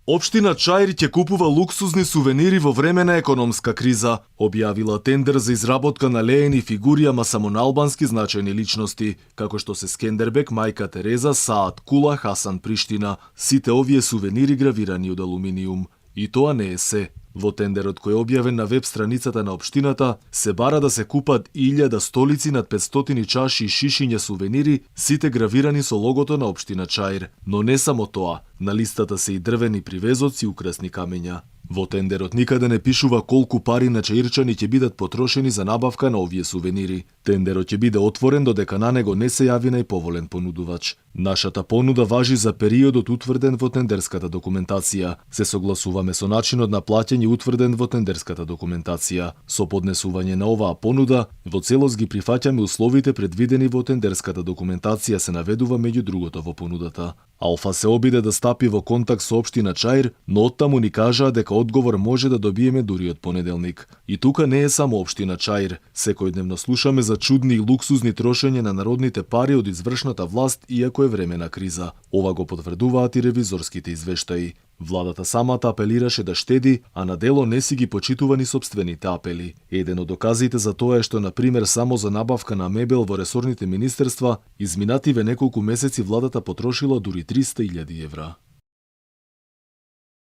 Општина Чаир ќе купува луксузни сувенири во време на економска криза. Објавила тендер за изработка на леени фигури, ама само на албански значајни личности, како што се Скендербек, Мајка Тереза, Саат Кула, Хасан Приштина. Сите овие сувенири гравирани од алуминиум. И тоа не е се. Во тендерот кој е објавен на веб страницата на општината, се бара да се купат 1000 столици, над 500 чаши и шишиња сувенири, сите гравирани со логото на општина Чаир. Но не само тоа, на листата се и дрвени привезоци и украсни камења. Во тендерот никаде не пишува колку пари на чаирчани ќе бидат потрошени за набавка на овие сувенири. Тендерот ќе биде отворен додека на него не се јави најповолен понудувач. Нашата понуда важи за периодот утврден во тендерската документација. Се согласуваме со начинот на плаќање утврден во тендерската документација. Со поднесување на оваа понуда, во целост ги прифаќаме условите предвидени во тендерската документација, се наведува меѓу другото во понудата. Алфа се обиде да стапи во контакт со општина Чаир, но оттаму ни кажаа дека одговор може да добиеме дури од понеделник. И тука не е само општина Чаир. Секојдневно слушаме за чудни и луксузни трошење на народните пари од извршната власт, иако е време на криза. Ова го потврдуваат и ревизорските извештаи. Владата самата апелираше да штеди, а на дело не си ги почитува ни собствените апели. Еден од доказите за тоа е што, на пример, само за набавка на мебел во ресорните министерства, изминативе неколку месеци владата потрошила дури 300.000 евра.